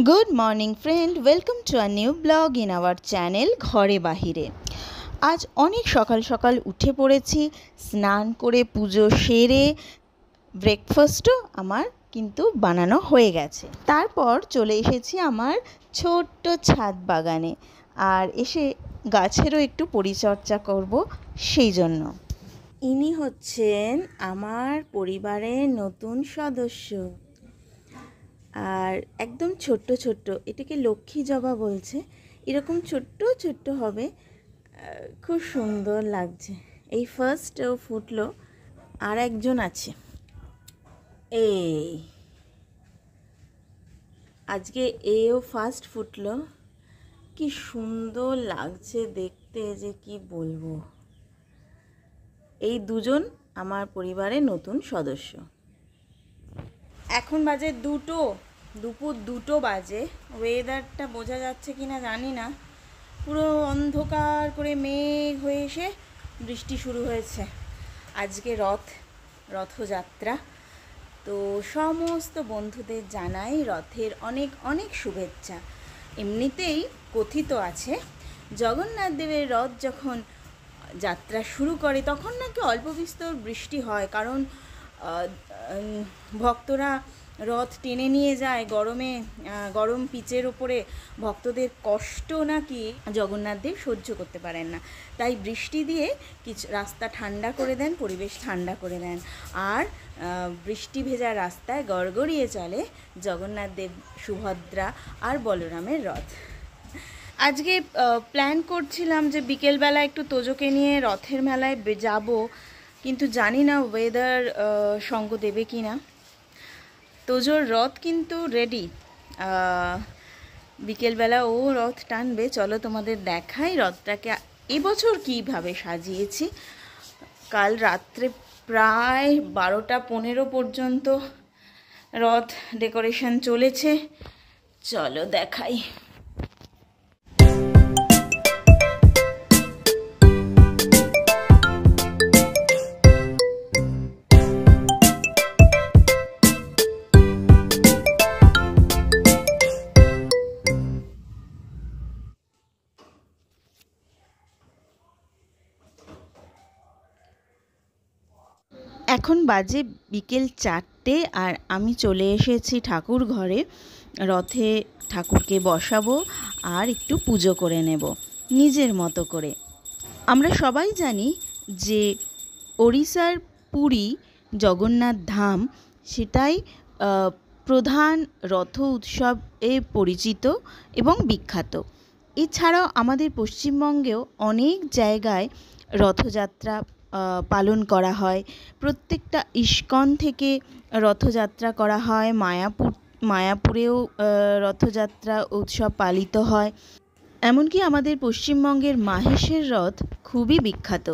Good morning friend, welcome to a new blog in our channel ঘরে বাহিরে। আজ অনেক সকাল সকাল উঠে পড়েছি, স্নান করে পুজো সেরে ব্রেকফাস্টও আমার কিন্তু বানানো হয়ে গেছে। তারপর চলে এসেছি আমার ছোট্ট ছাদ বাগানে, আর এসে গাছেরও একটু পরিচর্যা করব সেই জন্য। ইনি হচ্ছেন আমার পরিবারের নতুন সদস্য, আর একদম ছোট্ট ছোট্ট, এটাকে লক্ষ্মী জবা বলছে, এরকম ছোট্ট ছোট্ট হবে, খুব সুন্দর লাগছে। এই ফার্স্ট ও ফুটলো, আর একজন আছে, এই আজকে এও ফার্স্ট ফুটলো। কি সুন্দর লাগছে দেখতে যে কি বলবো। এই দুজন আমার পরিবারের নতুন সদস্য। এখন বাজে দুপুর 2টো বাজে। ওয়েদারটা বোঝা যাচ্ছে কি না জানি না, পুরো অন্ধকার করে মেঘ হয়ে এসে বৃষ্টি শুরু হয়েছে। আজকে রথযাত্রা, তো সমস্ত বন্ধুদের জানাই রথের অনেক অনেক শুভেচ্ছা। এমনিতেই কথিত আছে জগন্নাথ দেবের রথ যখন যাত্রা শুরু করে তখন নাকি অল্প বিস্তর বৃষ্টি হয়, কারণ ভক্তরা রথ টেনে নিয়ে যায় গরম পিচের ওপরে। ভক্তদের কষ্ট নাকি জগন্নাথ দেব সহ্য করতে পারেন না, তাই বৃষ্টি দিয়ে কিছু রাস্তা ঠান্ডা করে দেন, পরিবেশ ঠান্ডা করে দেন, আর বৃষ্টি ভেজা রাস্তায় গড়গড়িয়ে চলে জগন্নাথ দেব, সুভদ্রা আর বলরামের রথ। আজকে প্ল্যান করছিলাম যে বিকেলবেলা একটু তোজোকে নিয়ে রথের মেলায় যাব, কিন্তু জানি না ওয়েদার সঙ্গ দেবে কি না। তোজোর রথ কিন্তু রেডি, বিকেলবেলা ও রথ টানবে। চলো তোমাদের দেখাই রথটাকে এবছর কীভাবে সাজিয়েছি। কাল রাত্রে প্রায় 12টা 15 পর্যন্ত রথ ডেকোরেশন চলেছে, চলো দেখাই। এখন বাজে বিকেল 4টে, আর আমি চলে এসেছি ঠাকুর ঘরে। রথে ঠাকুরকে বসাবো আর একটু পুজো করে নেব নিজের মতো করে। আমরা সবাই জানি যে ওড়িশার পুরী জগন্নাথ ধাম, সেটাই প্রধান রথ উৎসবে পরিচিত এবং বিখ্যাত। এছাড়াও আমাদের পশ্চিমবঙ্গেও অনেক জায়গায় রথযাত্রা পালন করা হয়। প্রত্যেকটা ইস্কন থেকে রথযাত্রা করা হয়, মায়াপুরেও রথযাত্রা উৎসব পালিত হয়। এমনকি আমাদের পশ্চিমবঙ্গের মাহেশের রথ খুবই বিখ্যাত।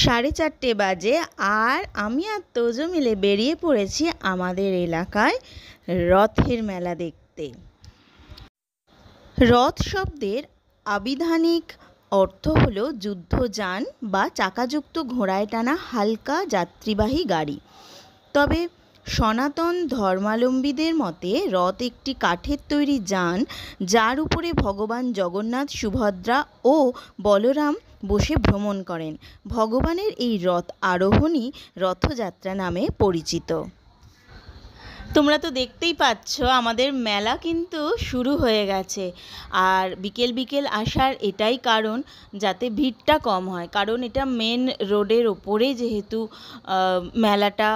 সাড়ে 4টে বাজে, আর আমি আর তোজো মিলে বেরিয়ে পড়েছি আমাদের এলাকায় রথের মেলা দেখতে। রথ শব্দের আবিধানিক অর্থ হলো যুদ্ধযান বা চাকাযুক্ত ঘোড়ায় টানা হালকা যাত্রীবাহী গাড়ি। তবে সনাতন ধর্মাবলম্বীদের মতে রথ একটি কাঠের তৈরি যান, যার উপরে ভগবান জগন্নাথ, সুভদ্রা ও বলরাম বসে ভ্রমণ করেন। ভগবানের এই রথ আরোহণই রথযাত্রা নামে পরিচিত। তোমরা তো দেখতেই পাচ্ছ আমাদের মেলা কিন্তু শুরু হয়ে গেছে। আর বিকেল বিকেল আসার এটাই কারণ, যাতে ভিড়টা কম হয়, কারণ এটা মেন রোডের ওপরে যেহেতু মেলাটা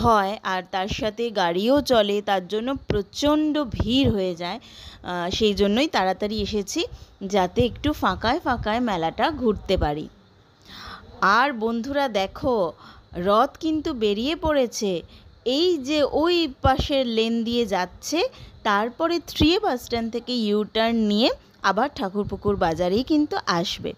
হয় আর তার সাথে গাড়িও চলে, তার জন্য প্রচণ্ড ভিড় হয়ে যায়। সেই জন্যই তাড়াতাড়ি এসেছি, যাতে একটু ফাঁকায় ফাঁকায় মেলাটা ঘুরতে পারি। আর বন্ধুরা দেখো, রথ কিন্তু বেরিয়ে পড়েছে, এই যে ওই পাশের লেন দিয়ে যাচ্ছে, তারপরে 3A বাস স্ট্যান্ড থেকে ইউটার্ন নিয়ে আবার ঠাকুরপুকুর বাজারেই কিন্তু আসবে।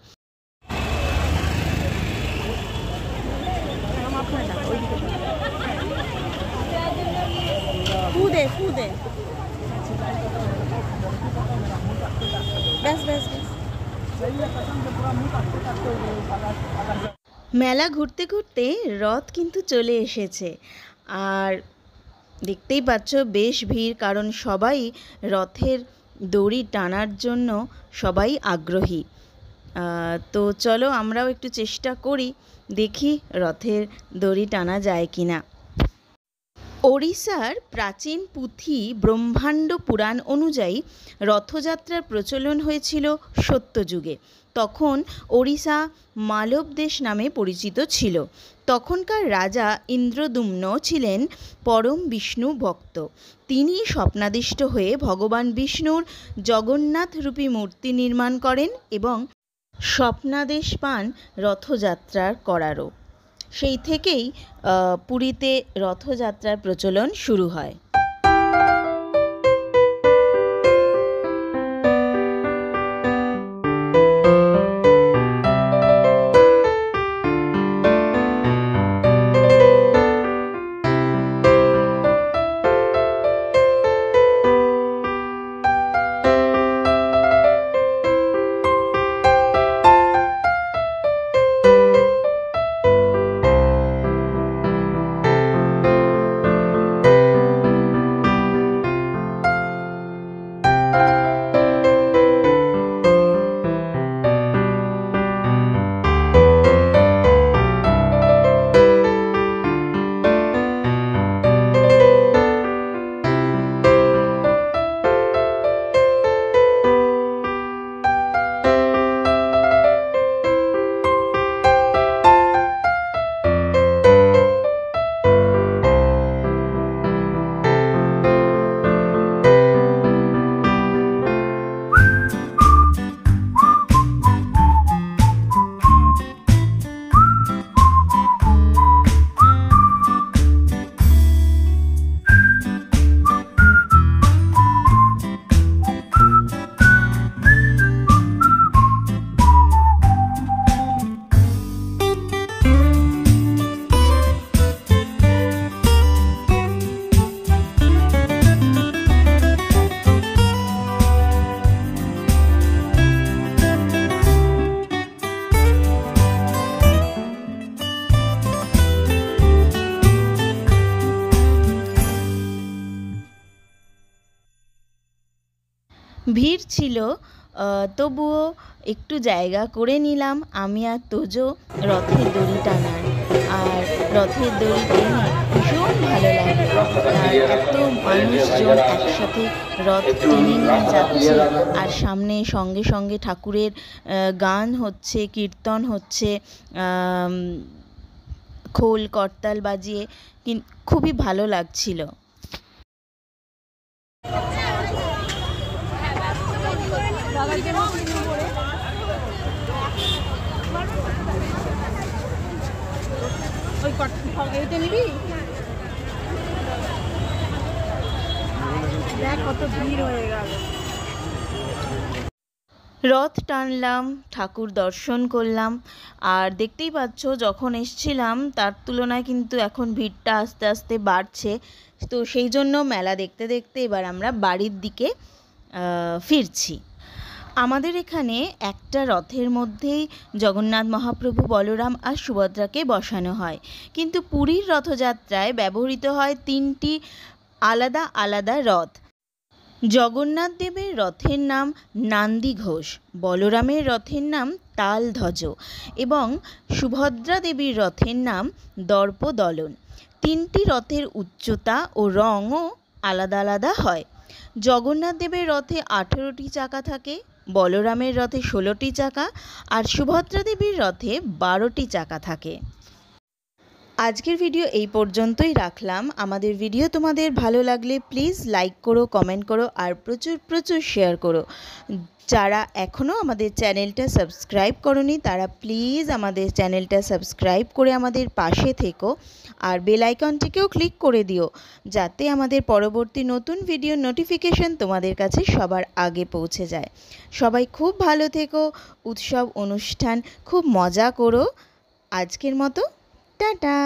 মেলা ঘুরতে ঘুরতে রথ কিন্তু চলে এসেছে। আর দেখতেই পাচ্ছ বেশ ভিড়, কারণ সবাই রথের দড়ি টানার জন্য সবাই আগ্রহী। তো চলো আমরাও একটু চেষ্টা করি, দেখি রথের দড়ি টানা যায় কিনা। ওড়িশার প্রাচীন পুঁথি ব্রহ্মাণ্ড পুরাণ অনুযায়ী রথযাত্রার প্রচলন হয়েছিল সত্যযুগে। তখন ওড়িশা মালব দেশ নামে পরিচিত ছিল। তখনকার রাজা ইন্দ্রদ্যুম্ন ছিলেন পরম বিষ্ণু ভক্ত। তিনি স্বপ্নাদিষ্ট হয়ে ভগবান বিষ্ণুর জগন্নাথরূপী মূর্তি নির্মাণ করেন এবং স্বপ্নাদেশ পান রথযাত্রার করারও। সেই থেকেই পুরীতে রথযাত্রার প্রচলন শুরু হয়। ভিড় ছিল, তবুও একটু জায়গা করে নিলাম আমি আর তোজো রথের দড়ি টানার। আর রথের দড়ি টেনে ভীষণ ভালো লাগে। আর এত মানুষজন একসাথে রথ টেনে নিয়ে যাচ্ছে, আর সামনে সঙ্গে সঙ্গে ঠাকুরের গান হচ্ছে, কীর্তন হচ্ছে, খোল করতাল বাজিয়ে, খুবই ভালো লাগছিল। রথ টানলাম, ঠাকুর দর্শন করলাম। আর দেখতেই পাচ্ছ যখন এসছিলাম তার তুলনায় কিন্তু এখন ভিড়টা আস্তে আস্তে বাড়ছে। তো সেই জন্য মেলা দেখতে দেখতে এবার আমরা বাড়ির দিকে ফিরছি। আমাদের এখানে একটা রথের মধ্যেই জগন্নাথ মহাপ্রভু, বলরাম আর সুভদ্রাকে বসানো হয়, কিন্তু পুরীর রথযাত্রায় ব্যবহৃত হয় 3টি আলাদা আলাদা রথ। জগন্নাথ দেবের রথের নাম নান্দি ঘোষ, বলরামের রথের নাম তালধ্বজ এবং সুভদ্রা দেবীর রথের নাম দর্পদলন। তিনটি রথের উচ্চতা ও রঙও আলাদা আলাদা হয়। জগন্নাথ দেবের রথে 18টি চাকা থাকে, বলরামের রথে 16টি চাকা আর সুভদ্রা দেবীর রথে 12টি চাকা থাকে। আজকের ভিডিও এই পর্যন্তই রাখলাম। আমাদের ভিডিও তোমাদের ভালো লাগলে প্লিজ লাইক করো, কমেন্ট করো আর প্রচুর প্রচুর শেয়ার করো। যারা এখনও আমাদের চ্যানেলটা সাবস্ক্রাইব করোনি তারা প্লিজ আমাদের চ্যানেলটা সাবস্ক্রাইব করে আমাদের পাশে থেকো আর বেল আইকনটিকেও ক্লিক করে দিও, যাতে আমাদের পরবর্তী নতুন ভিডিও নোটিফিকেশন তোমাদের কাছে সবার আগে পৌঁছে যায়। সবাই খুব ভালো থেকো, উৎসব অনুষ্ঠান খুব মজা করো। আজকের মতো টাটা।